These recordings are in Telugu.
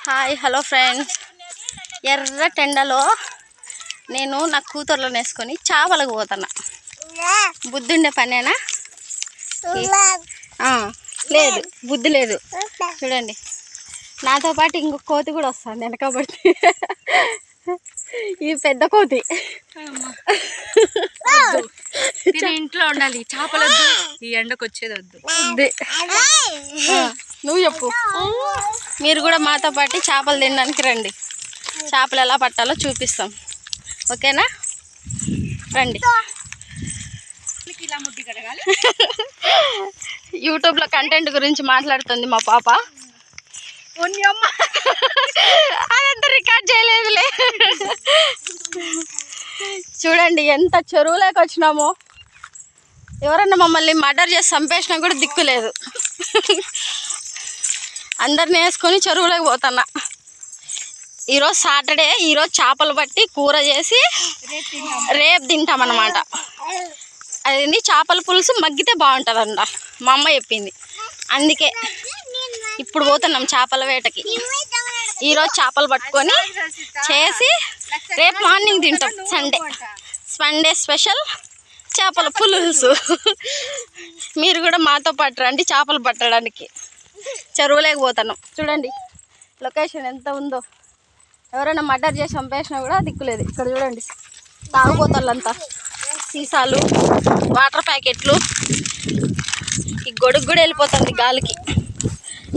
హాయ్ హలో ఫ్రెండ్స్, ఎర్ర టెండలో నేను నా కూతుర్లో వేసుకొని చేపలకు పోతున్నా. బుద్ధుండే పనేనా? లేదు, బుద్ధి లేదు. చూడండి, నాతో పాటు ఇంకొక కోతి కూడా వస్తుంది వెనకబడి. ఇది పెద్ద కోతి. ఇంట్లో ఉండాలి, చేపలొద్దు, ఈ ఎండకు వచ్చేది వద్దు. నువ్వు చెప్పు. మీరు కూడా మాతో పాటు చేపలు తినడానికి రండి. చేపలు ఎలా పట్టాలో చూపిస్తాం, ఓకేనా? రండి. యూట్యూబ్లో కంటెంట్ గురించి మాట్లాడుతుంది మా పాప. అదంతా రికార్డ్ చేయలేదులే. చూడండి ఎంత చెరువులోకి వచ్చినామో. ఎవరన్నా మమ్మల్ని మర్డర్ చేసి చంపేసినా కూడా దిక్కులేదు. అందరిని వేసుకొని చెరువులోకి పోతున్నా. ఈరోజు సాటర్డే, ఈరోజు చేపలు పట్టి కూర చేసి రేపు తింటామన్నమాట. అది చేపల పులుసు మగ్గితే బాగుంటుందంట, మా అమ్మ చెప్పింది. అందుకే ఇప్పుడు పోతున్నాం చేపల వేటకి. ఈరోజు చేపలు పట్టుకొని చేసి రేపు మార్నింగ్ తింటాం. సండే స్పెషల్ చేపల పులుసు. మీరు కూడా మాతో పాటు రండి చేపలు పట్టడానికి. చెరువులోకి పోతున్నాం. చూడండి లొకేషన్ ఎంత ఉందో. ఎవరైనా మర్డర్ చేసి చంపేసినా కూడా దిక్కులేదు. ఇక్కడ చూడండి, తాగుబోతాళ్ళంతా సీసాలు, వాటర్ ప్యాకెట్లు. ఈ గొడుగు కూడా వెళ్ళిపోతుంది గాలికి.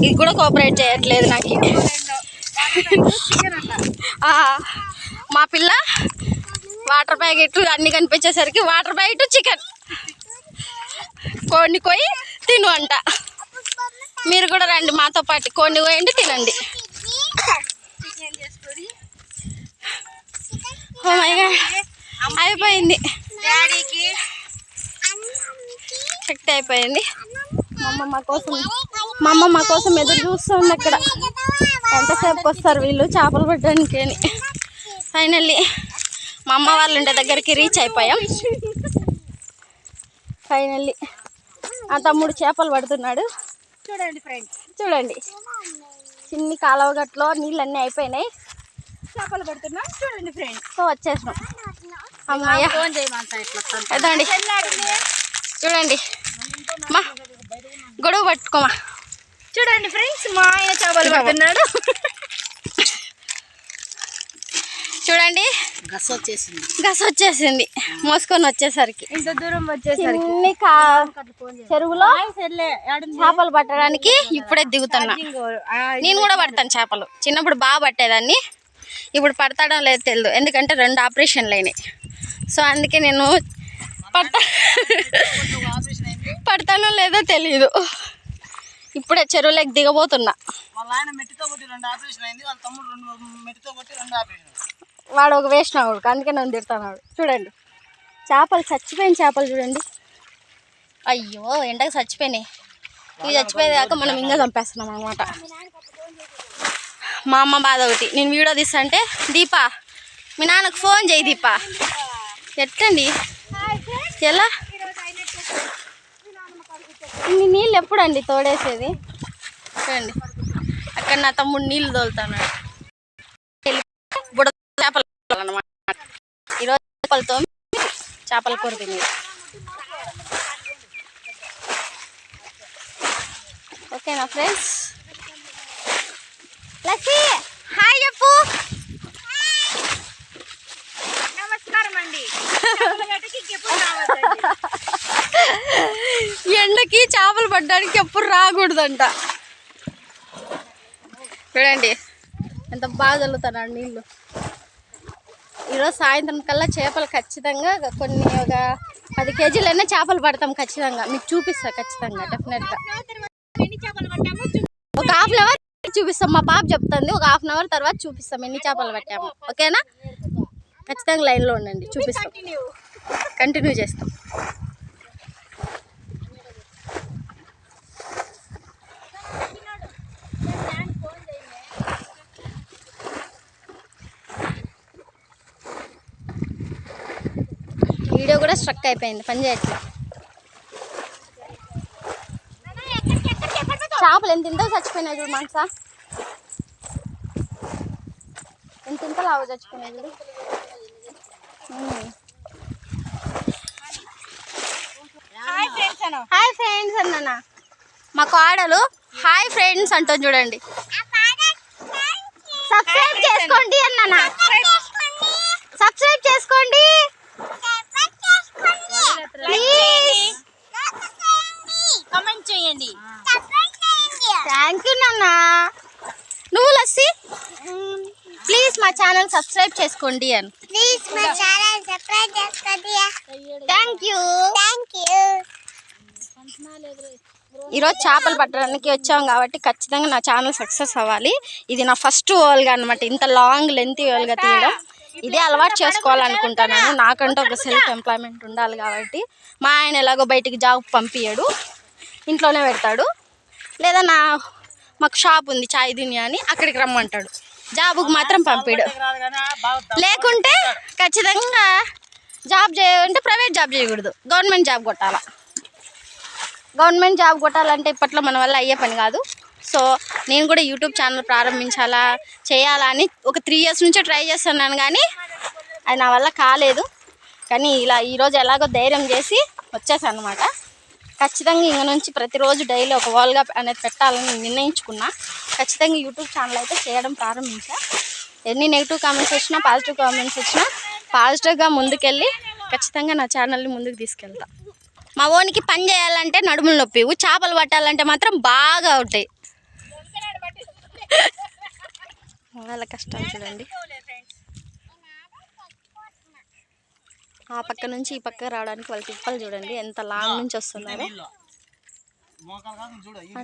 ఇది కూడా కోఆపరేట్ చేయట్లేదు నాకు. మా పిల్ల వాటర్ ప్యాకెట్లు అన్నీ కనిపించేసరికి వాటర్ ప్యాకెట్ చికెన్ కోడిని కోయి తిను అంట. మీరు కూడా రండి మాతో పాటు, కోడిని కోయండి తినండి. అయిపోయింది, చెక్ అయిపోయింది. మా అమ్మ మా కోసం ఎదురు చూస్తుంది అక్కడ. ఎంతసేపుకి వస్తారు వీళ్ళు చేపలు పట్టడానికి అని. ఫైనల్లీ మా అమ్మ వాళ్ళ ఇంటి దగ్గరికి రీచ్ అయిపోయాం. ఫైనల్లీ ఆ తమ్ముడు చేపలు పడుతున్నాడు. చూడండి ఫ్రెండ్స్, చూడండి చిన్ని కాలువగట్లో నీళ్ళన్నీ అయిపోయినాయి. చేపలు పడుతున్నాం. చూడండి ఫ్రెండ్స్, సో వచ్చేసినాం. అమ్మాయ్య ఎదండి. చూడండి మా గొడవ పట్టుకోమా. చూడండి ఫ్రెండ్స్, మా ఆయన చేపలు పడుతున్నాడు. చూడండి గస వచ్చేసింది మోసుకొని వచ్చేసరికి. ఇంత దూరం వచ్చేసరికి చెరువులో చేపలు పట్టడానికి ఇప్పుడే దిగుతున్నా. నేను కూడా పడతాను చేపలు. చిన్నప్పుడు బాగా పట్టేదాన్ని, ఇప్పుడు పడతాడో లేదో తెలియదు. ఎందుకంటే 2 ఆపరేషన్లు అయినాయి. సో అందుకే నేను పడతానో లేదో తెలియదు. ఇప్పుడే చెరువులోకి దిగబోతున్నా. వాడు ఒక వేసినాడు, అందుకే నన్ను తిడతాడు. చూడండి చేపలు, చచ్చిపోయిన చేపలు చూడండి. అయ్యో ఎండకు చచ్చిపోయినాయి. ఇవి చచ్చిపోయేదాకా మనం ఇంకా చంపేస్తున్నాం అన్నమాట. మా అమ్మ బాధ ఒకటి. నేను వీడియో తీస్తాంటే, దీపా మీ నాన్నకు ఫోన్ చేయి దీపా. ఎట్టండి ఎలా ఇన్ని నీళ్ళు ఎప్పుడండి తోడేసేది? చూడండి అక్కడ నా తమ్ముడు నీళ్ళు తోలుతున్నాడు. బుడ చేపలు అన్నమాట. ఈరోజు చేపలతో చేపల కూర తినేది. ఓకేనా ఫ్రెండ్స్? లక్కీ హాయ్ చెప్పు. నమస్కారం అండి. ఎండకి చేపలు పట్టడానికి ఎప్పుడు రాకూడదంట. చూడండి ఎంత బాగా చల్లుతున్నాడు నీళ్ళు. ఈరోజు సాయంత్రం కల్లా చేపలు ఖచ్చితంగా కొన్ని ఒక 10 కేజీలైనా చేపలు పడతాం ఖచ్చితంగా. మీకు చూపిస్తా ఖచ్చితంగా, డెఫినెట్గా. ఒక హాఫ్ అన్ అవర్ చూపిస్తాం. మా పాప చెప్తుంది, ఒక హాఫ్ అన్ అవర్ తర్వాత చూపిస్తాం ఎన్ని చేపలు పట్టాము. ఓకేనా? ఖచ్చితంగా లైన్లో ఉండండి, చూపిస్తాం. కంటిన్యూ చేస్తాం. వీడియో కూడా స్ట్రక్ అయిపోయింది, పని చేయట్లేదు. చేపలు ఎంత చచ్చిపోయినాయి చూడు మనసా. ఇంత లావు చచ్చుకునేది. హాయ్ ఫ్రెండ్స్ అన్న మా కోడలు హాయ్ ఫ్రెండ్స్ అంటుంది చూడండి. సబ్స్క్రైబ్ చేసుకోండి అన్న, సబ్స్క్రైబ్ చేసుకోండి ప్లీజ్, కామెంట్ చేయండి. థ్యాంక్ యూ నాన్న. నువ్వు లస్సి ప్లీజ్ మా ఛానల్ సబ్స్క్రైబ్ చేసుకోండి అని. Thank you. ఈరోజు చేపలు పట్టడానికి వచ్చాం కాబట్టి ఖచ్చితంగా నా ఛానల్ సక్సెస్ అవ్వాలి. ఇది నా ఫస్ట్ ఓల్గా అనమాట, ఇంత లాంగ్ లెంత్ ఓల్గా తీయడం. ఇదే అలవాటు చేసుకోవాలనుకుంటున్నాను. నాకంటూ ఒక సెల్ఫ్ ఎంప్లాయ్మెంట్ ఉండాలి కాబట్టి. మా ఆయన ఎలాగో బయటికి జాబ్ పంపించాడు, ఇంట్లోనే పెడతాడు. లేదా మాకు షాప్ ఉంది చాయ్ దునియా అని, అక్కడికి రమ్మంటాడు. జాబుకు మాత్రం పంపిడు. లేకుంటే ఖచ్చితంగా జాబ్ చేయాలంటే ప్రైవేట్ జాబ్ చేయకూడదు, గవర్నమెంట్ జాబ్ కొట్టాలా. గవర్నమెంట్ జాబ్ కొట్టాలంటే ఇప్పట్లో మన వల్ల అయ్యే పని కాదు. సో నేను కూడా యూట్యూబ్ ఛానల్ ప్రారంభించాలా చేయాలా అని ఒక 3 years నుంచే ట్రై చేస్తున్నాను, కానీ అది నా వల్ల కాలేదు. కానీ ఇలా ఈరోజు ఎలాగో ధైర్యం చేసి వచ్చేసాను అనమాట. ఖచ్చితంగా ఇంక నుంచి ప్రతిరోజు డైలీ ఒక వాల్గా అనేది పెట్టాలని నిర్ణయించుకున్నా. ఖచ్చితంగా యూట్యూబ్ ఛానల్ అయితే చేయడం ప్రారంభించా. ఎన్ని నెగిటివ్ కామెంట్స్ వచ్చినా పాజిటివ్ కామెంట్స్ వచ్చినా పాజిటివ్గా ముందుకెళ్ళి ఖచ్చితంగా నా ఛానల్ని ముందుకు తీసుకెళ్తా. మా ఓనికి పని చేయాలంటే నడుములు నొప్పి, చేపలు పట్టాలంటే మాత్రం బాగా ఉంటాయి. వాళ్ళ కష్టాలు చూడండి. ఆ పక్క నుంచి ఈ పక్క రావడానికి వాళ్ళ తిప్పలు చూడండి ఎంత లాంగ్ నుంచి వస్తున్నారు.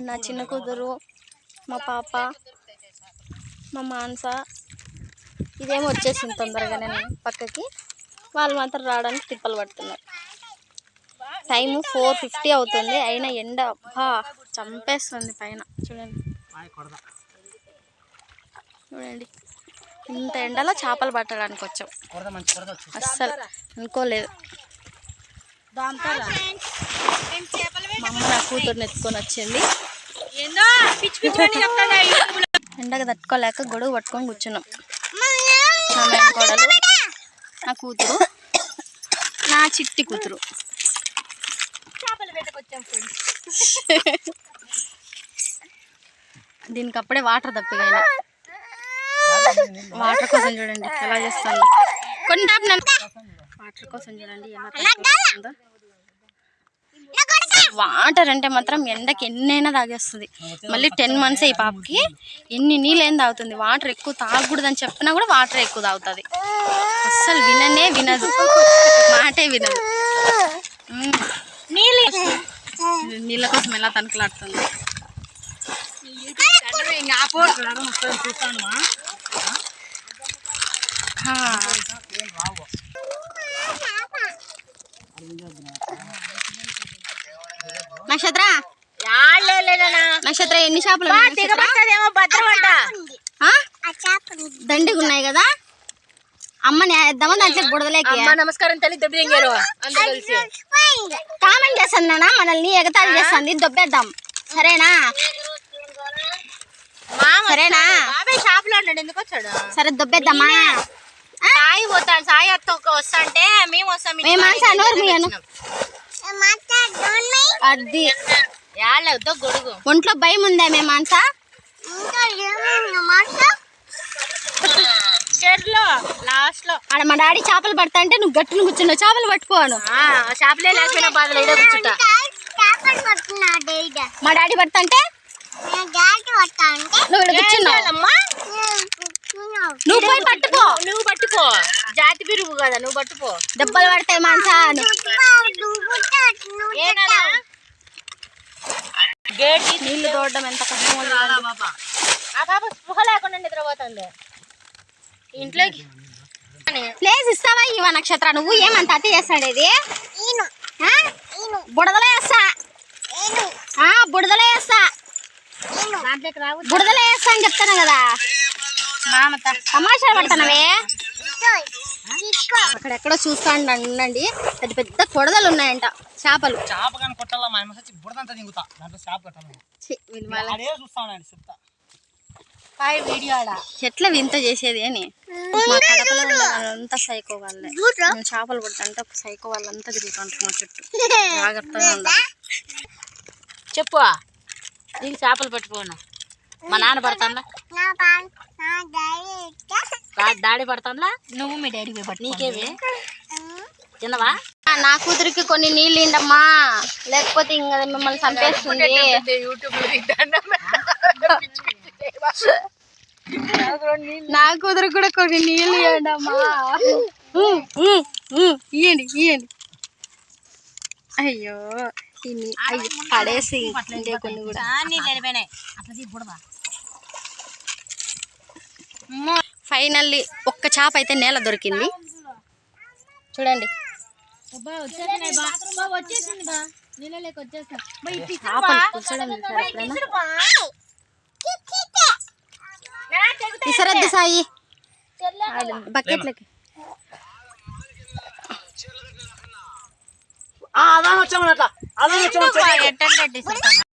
నా చిన్న కూతురు, మా పాప, మా మానస ఇదేమో వచ్చేసింది తొందరగానే పక్కకి. వాళ్ళు మాత్రం రావడానికి తిప్పలు పడుతున్నారు. టైము 4:50 అవుతుంది, అయినా ఎండ అబ్బా చంపేస్తుంది పైన. చూడండి చూడండి ఇంత ఎండలో చేపలు పట్టడానికి వచ్చాం. అస్సలు అనుకోలేదు. మా అమ్మ నా కూతురుని ఎత్తుకొని వచ్చింది. ఎండగా తట్టుకోలేక గొడుగు పట్టుకొని కూర్చున్నాం. నా మేనకోడలు, నా కూతురు, నా చిట్టి కూతురు. దీనికి అప్పుడే వాటర్ తప్పిగా, వాటర్ కోసం చూడండి ఎలా చేస్తాను. కొన్ని వాటర్ కోసం చూడండి ఎలా తగ్గిస్తుందో. వాటర్ అంటే మాత్రం ఎండకి ఎన్నైనా తాగేస్తుంది. మళ్ళీ 10 months ఈ పాపకి ఎన్ని నీళ్ళు ఏం తాగుతుంది. వాటర్ ఎక్కువ తాగకూడదని చెప్పినా కూడా వాటర్ ఎక్కువ తాగుతుంది. అస్సలు వినదు, మాటే వినదు. నీళ్ళ కోసం ఎలా తనకలాడుతుంది. నక్షత్ర నక్షత్ర ఎన్ని చేపలు దండిగా ఉన్నాయి కదా. అమ్మని వేద్దామా దాంట్లో బుడదలేకి. నమస్కారం తల్లి, దెబ్బతింగారు కామెంట్ చేస్తాను నాన్న, మనల్ని ఎగతాళి చేస్తుంది, దొబ్బేద్దాం సరేనా. సరేనా షాప్ లో ఉన్నాడు, ఎందుకు వచ్చాడు? సరే దొబ్బేద్దామా. సాయి పోతాడు, సాయి అత్త వస్తా అంటే మేము వస్తాం. అది గొడుగు ఒంట్లో భయం ఉందా మే మానస? లాస్ట్ లో ఆడ మా డాడీ చేపలు పడతా అంటే నువ్వు గట్టును కూర్చున్నావు. చేపలు పట్టుకోను, చేపలే లేకపోయినా బాధలు ఇదే కూర్చుంటా. మా డాడీ పడతా అంటే నువ్వు ఇక్కడ కూర్చున్నావు. నువ్వు పోయి పట్టుకో, నువ్వు పట్టుకో. జాతి బిరుగు కదా, నువ్వు పట్టుకో. దెబ్బలు పడతాయి మానస. నీళ్లు తోడడం ఎంత కష్టమో. ఆ పాప స్పృహ లేకుండా నిద్రపోతుంది. ఇంట్లోకి ప్లేస్ ఇస్తావా ఇవా నక్షత్ర? నువ్వు ఏమంత అతి చేస్తాడేది? బుడదలో వేస్తా, బుడదలో వేస్తా, బుడదలో వేస్తా అని చెప్తాను కదా. తమాషా పడుతున్నావే. అక్కడెక్కడో చూస్తా ఉండండి, పెద్ద పెద్ద కొడదలు ఉన్నాయంట చేపలు. ఎట్లా వింత చేసేది అని మా కడపలో ఉన్న వాళ్ళంతా సైకో వాళ్ళే. మేము చేపలు పడుతుంటే ఒక సైకో వాళ్ళంతా తిరుగుతుంటారు మా చుట్టూ. జాగ్రత్తగా ఉండాలి. చెప్పు నీకు చేపలు పట్టుకోను. మా నాన్న పడతానులా, డాడీ పడతానులా, నువ్వు మీ డాడీ పట్టు. నీకేవి తినవా? నా కూతురికి కొన్ని నీళ్ళు ఇండమ్మా, లేకపోతే ఇంకా మిమ్మల్ని చంపేస్తుంది. నా కూతురికి కూడా కొన్ని నీళ్ళు ఇవ్వండమ్మా. ఇవ్వండి ఇవ్వండి. అయ్యో అయ్యో పడేసి ఇంటే కొన్ని కూడా. ఫైనల్లీ ఒక్క చేప అయితే నేల దొరికింది చూడండి. ఇసరద్దు సాయి బకెట్లకి. అలా వచ్చామన్నట్లా.